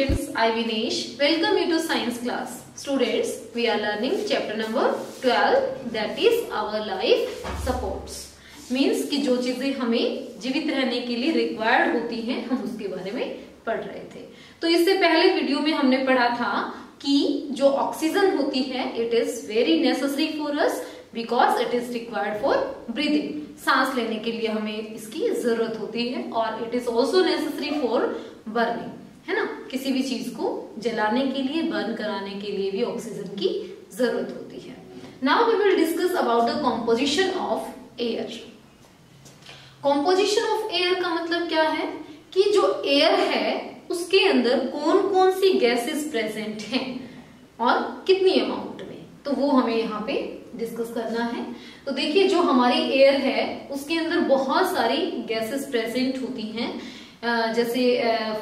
students, I Vinesh welcome you to science class. Students, we are learning chapter number 12 that is our life supports. Means कि जो चीजें हमें जीवित रहने के लिए रिक्वायर्ड होती हैं हम उसके बारे में पढ़ रहे थे। तो इससे पहले वीडियो में हमने पढ़ा था कि जो ऑक्सीजन होती है it is very necessary for us because it is required for breathing. सांस लेने के लिए हमें इसकी जरूरत होती है और it is also necessary for burning, है ना। किसी भी चीज को जलाने के लिए, बर्न कराने के लिए भी ऑक्सीजन की जरूरत होती है। Now we will discuss about the composition of air. Composition of air का मतलब क्या है कि जो एयर है उसके अंदर कौन कौन सी गैसेस प्रेजेंट हैं और कितनी अमाउंट में, तो वो हमें यहाँ पे डिस्कस करना है। तो देखिए जो हमारी एयर है उसके अंदर बहुत सारी गैसेस प्रेजेंट होती हैं, जैसे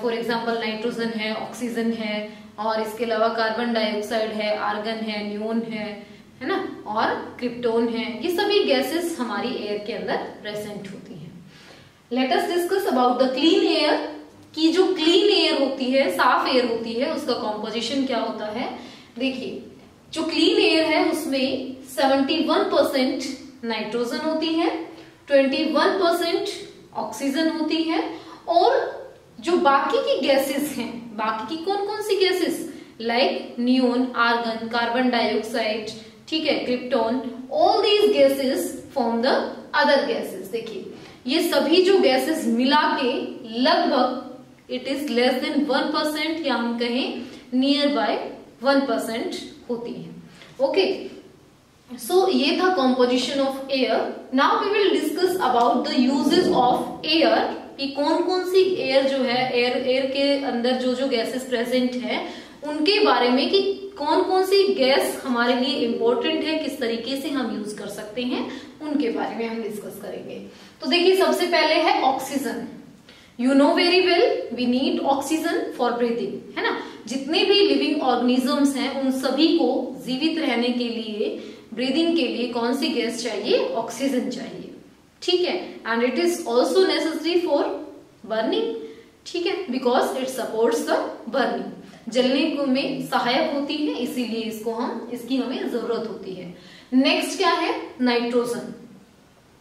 फॉर एग्जांपल नाइट्रोजन है, ऑक्सीजन है और इसके अलावा कार्बन डाइऑक्साइड है, आर्गन है, नियोन है ना, और क्रिप्टोन है। ये सभी गैसेस हमारी एयर के अंदर प्रेजेंट होती हैं। Let us discuss about the clean air की जो क्लीन एयर होती है, साफ एयर होती है, उसका कॉम्पोजिशन क्या होता है। देखिए जो क्लीन एयर है उसमें 71% नाइट्रोजन होती है, 21% ऑक्सीजन होती है और जो बाकी की गैसेस हैं, बाकी की कौन कौन सी gases like neon, argon, carbon dioxide, ठीक है, krypton, all these gases form the other gases. देखिए ये सभी जो गैसेस मिला के लगभग इट इज लेस देन 1% या हम कहें नियर बाय 1% होती है। ओके, सो ये था composition of air. Now we will discuss about the uses of air कि कौन कौन सी एयर जो है, एयर के अंदर जो जो गैसेस प्रेजेंट है उनके बारे में कि कौन कौन सी गैस हमारे लिए इंपॉर्टेंट है, किस तरीके से हम यूज कर सकते हैं, उनके बारे में हम डिस्कस करेंगे। तो देखिए सबसे पहले है oxygen. You know very well we need oxygen for breathing, है ना। जितने भी लिविंग ऑर्गेनिजम्स हैं उन सभी को जीवित रहने के लिए, ब्रीदिंग के लिए कौन सी गैस चाहिए, ऑक्सीजन चाहिए, ठीक है। And it is also necessary for burning, ठीक है, because it supports the burning. जलने को में सहायक होती है, इसीलिए इसकी हमें जरूरत होती है। नेक्स्ट क्या है, नाइट्रोजन।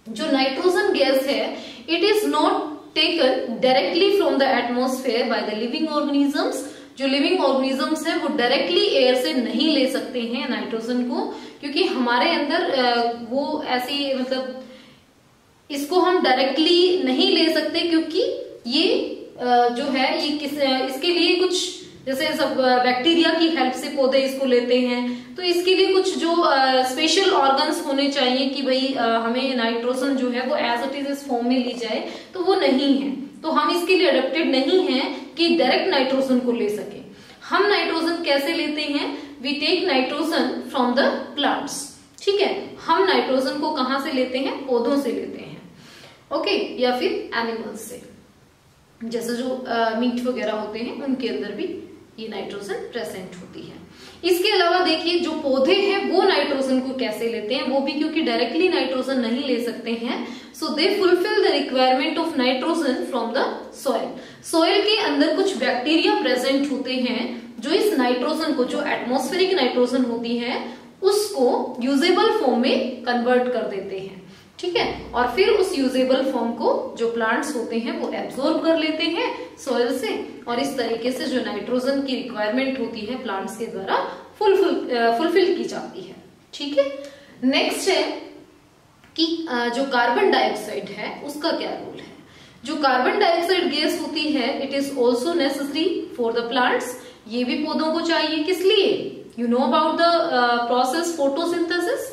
जो नाइट्रोजन गैस है it is not taken directly from the atmosphere by the living organisms. जो लिविंग ऑर्गेनिजम्स है वो डायरेक्टली एयर से नहीं ले सकते हैं नाइट्रोजन को, क्योंकि हमारे अंदर वो ऐसी मतलब इसको हम डायरेक्टली नहीं ले सकते, क्योंकि ये जो है ये इसके लिए कुछ जैसे सब बैक्टीरिया की हेल्प से पौधे इसको लेते हैं, तो इसके लिए कुछ जो स्पेशल ऑर्गन्स होने चाहिए कि भाई हमें नाइट्रोजन जो है वो एज इट इज इस फॉर्म में ली जाए, तो वो नहीं है। तो हम इसके लिए अडेप्टेड नहीं है कि डायरेक्ट नाइट्रोजन को ले सके। हम नाइट्रोजन कैसे लेते हैं, we take nitrogen from the plants, ठीक है। हम नाइट्रोजन को कहां से लेते हैं, पौधों से लेते हैं, ओके, या फिर एनिमल्स से, जैसे जो मीट वगैरह होते हैं उनके अंदर भी ये नाइट्रोजन प्रेजेंट होती है। इसके अलावा देखिए जो पौधे हैं वो नाइट्रोजन को कैसे लेते हैं, वो भी क्योंकि डायरेक्टली नाइट्रोजन नहीं ले सकते हैं, so they fulfil the requirement of nitrogen from the soil. Soil के अंदर कुछ बैक्टीरिया प्रेजेंट होते हैं जो इस नाइट्रोजन को, जो एटमॉस्फेरिक नाइट्रोजन होती है, उसको यूजेबल फॉर्म में कन्वर्ट कर देते हैं, ठीक है। और फिर उस यूजेबल फॉर्म को जो प्लांट्स होते हैं वो एब्जॉर्ब कर लेते हैं सॉइल से, और इस तरीके से जो नाइट्रोजन की रिक्वायरमेंट होती है प्लांट्स के द्वारा फुलफिल की जाती है, ठीक है। नेक्स्ट है कि जो कार्बन डाइऑक्साइड है उसका क्या रोल है। जो कार्बन डाइऑक्साइड गैस होती है it is also necessary for the plants. ये भी पौधों को चाहिए, किस लिए, you know about the process photosynthesis,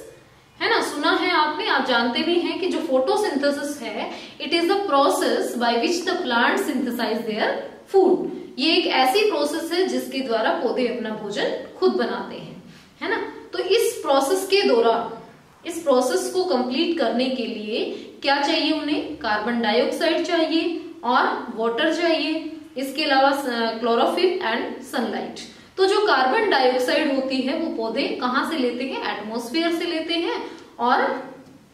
है ना, सुना है आपने, आप जानते भी हैं कि जो फोटोसिंथेसिस है it is the process by which the plant synthesize their food. ये एक ऐसी प्रोसेस है जिसके द्वारा पौधे अपना भोजन खुद बनाते हैं, है ना। तो इस प्रोसेस के दौरान, इस प्रोसेस को कंप्लीट करने के लिए क्या चाहिए उन्हें, कार्बन डाइऑक्साइड चाहिए और वाटर चाहिए, इसके अलावा क्लोरोफिल एंड सनलाइट। तो जो कार्बन डाइऑक्साइड होती है वो पौधे कहाँ से लेते हैं, एटमॉस्फेयर से लेते हैं, और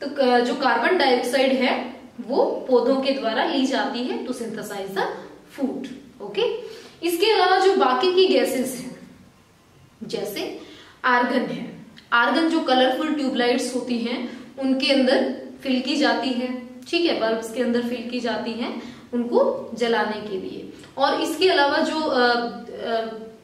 तो जो कार्बन डाइऑक्साइड है वो पौधों के द्वारा ली जाती है to synthesize the food, okay. इसके अलावा जो बाकी की गैसेस हैं, जैसे आर्गन है, आर्गन जो कलरफुल ट्यूबलाइट्स होती हैं उनके अंदर फिल की जाती है, ठीक है, बल्ब्स के अंदर फिल की जाती हैं उनको जलाने के लिए। और इसके अलावा जो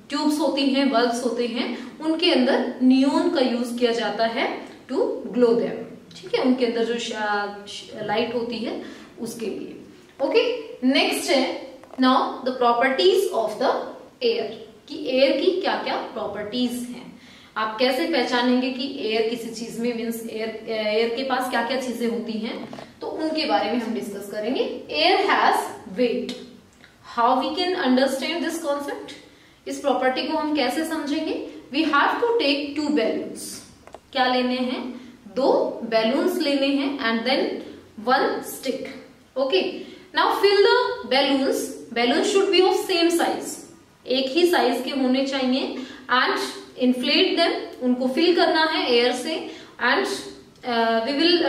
ट्यूब्स होती हैं, बल्ब्स होते हैं, उनके अंदर नियोन का यूज किया जाता है टू ग्लो देम, ठीक है, उनके अंदर जो लाइट होती है उसके लिए। ओके, नेक्स्ट है now the properties of the air, कि एयर की क्या क्या प्रॉपर्टीज हैं। आप कैसे पहचानेंगे कि एयर किसी चीज में, मीन्स एयर के पास क्या क्या चीजें होती हैं, तो उनके बारे में हम डिस्कस करेंगे। Air has weight, how we can understand this concept, इस प्रॉपर्टी को हम कैसे समझेंगे। We have to take 2 balloons, क्या लेने हैं, 2 बैलून्स लेने हैं, and then 1 stick. Okay, now fill the balloons, balloons should be of same size, एक ही साइज के होने चाहिए, एंड इन्फ्लेट देम, उनको फिल करना है एयर से, and we will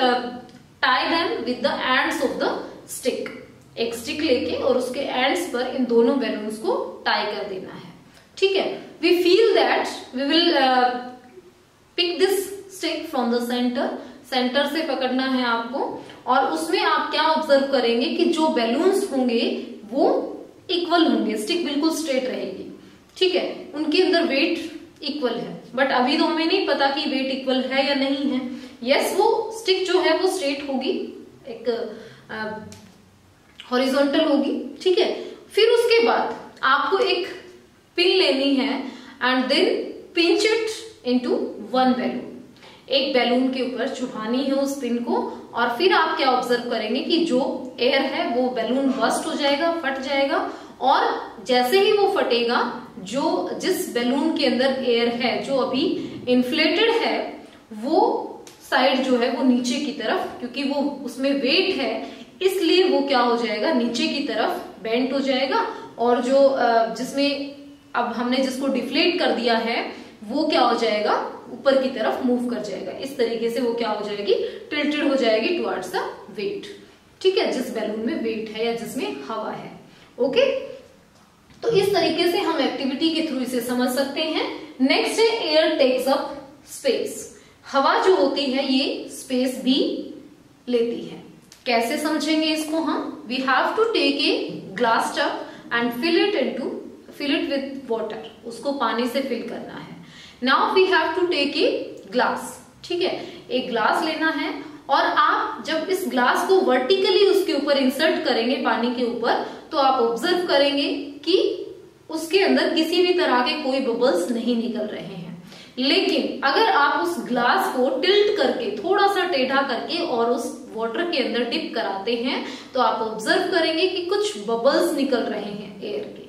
tie them with the ends of the stick, एक स्टिक लेके और उसके एंड्स पर इन दोनों बैलून्स को टाई कर देना है, ठीक है। We feel that we will pick this stick from the centre, centre से पकड़ना है आपको, और उसमें आप क्या ऑब्जर्व करेंगे कि जो बैलून्स होंगे वो इक्वल होंगे, स्टिक बिल्कुल स्ट्रेट रहेगी, ठीक है, उनके अंदर वेट इक्वल है। बट अभी तो हमें नहीं पता कि वेट इक्वल है या नहीं है। यस, वो स्टिक जो है वो स्ट्रेट होगी, एक हॉरिजॉन्टल होगी, ठीक है। फिर उसके बाद आपको एक पिन लेनी है, and then pinch it into 1 balloon, एक बैलून के ऊपर चुभानी है उस पिन को, और फिर आप क्या ऑब्जर्व करेंगे कि जो एयर है वो बैलून बस्ट हो जाएगा, फट जाएगा, और जैसे ही वो फटेगा, जो जिस बैलून के अंदर एयर है जो अभी इन्फ्लेटेड है, वो साइड जो है वो नीचे की तरफ, क्योंकि वो उसमें वेट है इसलिए वो क्या हो जाएगा, नीचे की तरफ बेंट हो जाएगा, और जो जिसमें अब हमने जिसको डिफ्लेट कर दिया है वो क्या हो जाएगा, ऊपर की तरफ मूव कर जाएगा। इस तरीके से वो क्या हो जाएगी, टिल्टेड हो जाएगी टुवर्ड्स द वेट, ठीक है, जिस बैलून में वेट है या जिसमें हवा है। ओके, तो इस तरीके से हम एक्टिविटी के थ्रू इसे समझ सकते हैं। नेक्स्ट है एयर टेक्स अप स्पेस, हवा जो होती है ये स्पेस भी लेती है। कैसे समझेंगे इसको हम, we have to take a glass tub and fill it with water, उसको पानी से फिल करना है। Now we have to take a glass, ठीक है, एक ग्लास लेना है, और आप जब इस ग्लास को वर्टिकली उसके ऊपर इंसर्ट करेंगे पानी के ऊपर, तो आप ऑब्जर्व करेंगे कि उसके अंदर किसी भी तरह के कोई बबल्स नहीं निकल रहे हैं। लेकिन अगर आप उस ग्लास को टिल्ट करके, थोड़ा सा टेढ़ा करके और उस वाटर के अंदर डिप कराते हैं, तो आप ऑब्जर्व करेंगे कि कुछ बबल्स निकल रहे हैं एयर के,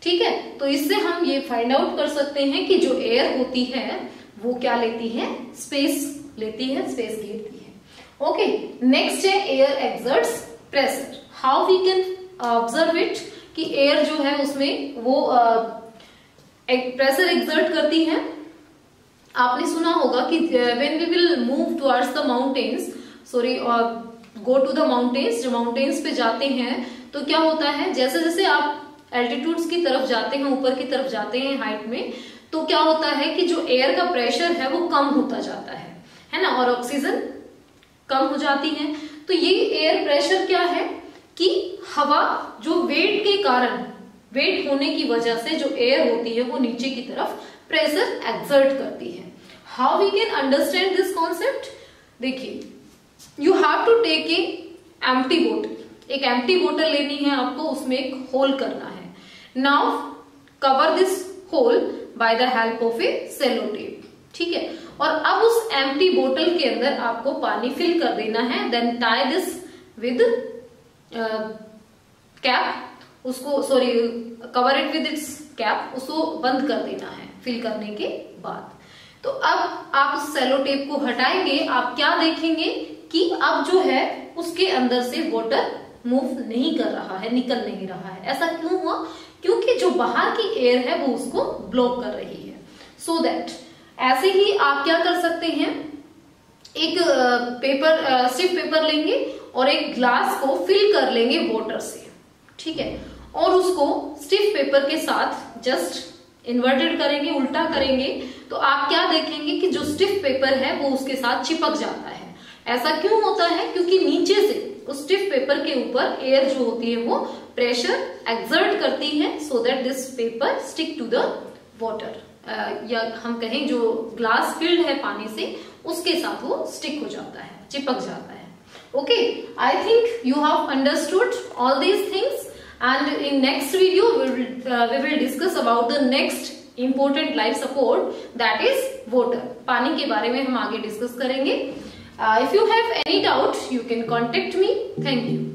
ठीक है। तो इससे हम ये फाइंड आउट कर सकते हैं कि जो एयर होती है वो क्या लेती है, स्पेस लेती है, स्पेस लेती है। ओके, नेक्स्ट है air exerts pressure, how we can observe it, कि एयर जो है उसमें वो एक प्रेशर एक्सर्ट करती है। आपने सुना होगा कि when we will move towards the mountains, go to the mountains, जब माउंटेन्स पे जाते हैं तो क्या होता है, जैसे जैसे आप एल्टीट्यूड्स की तरफ जाते हैं, ऊपर की तरफ जाते हैं हाइट में, तो क्या होता है कि जो एयर का प्रेशर है वो कम होता जाता है ना, और ऑक्सीजन कम हो जाती है। तो ये एयर प्रेशर क्या है कि हवा जो वेट के कारण, वेट होने की वजह से जो एयर होती है वो नीचे की तरफ प्रेशर एक्सर्ट करती है। How we can understand this concept, देखिए, you have to take a empty बोतल, एक एम्प्टी बोतल लेनी है आपको, उसमें एक होल करना है। Now cover this hole by the help of a sellotape, ठीक है, और अब उस एम्प्टी बोतल के अंदर आपको पानी फिल कर देना है। Then tie this with cap, उसको cover it with its cap, उसको बंद कर देना है फिल करने के बाद। तो अब आप उस सेलो टेप को हटाएंगे, आप क्या देखेंगे कि अब जो है उसके अंदर से वाटर मूव नहीं कर रहा है, निकल नहीं रहा है। ऐसा क्यों हुआ, क्योंकि जो बाहर की एयर है वो उसको ब्लॉक कर रही है। सो दैट ऐसे ही आप क्या कर सकते हैं, एक स्टिफ पेपर लेंगे और एक ग्लास को फिल कर लेंगे वाटर से, ठीक है, और उसको स्टिफ पेपर के साथ जस्ट इन्वर्टेड करेंगे, उल्टा करेंगे, तो आप क्या देखेंगे कि जो स्टिफ पेपर है वो उसके साथ चिपक जाता है। ऐसा क्यों होता है? क्योंकि नीचे से उस स्टिफ पेपर के ऊपर एयर जो होती है वो प्रेशर एक्सर्ट करती है, so that this paper stick to the water, या हम कहें जो ग्लास फिल्ड है पानी से, उसके साथ वो स्टिक हो जाता है, चिपक जाता है। Okay, I think you have understood all these things, and in next video we will discuss about the next important life support, that is water. पानी के बारे में हम आगे डिस्कस करेंगे. If you have any doubt you can contact me. Thank you.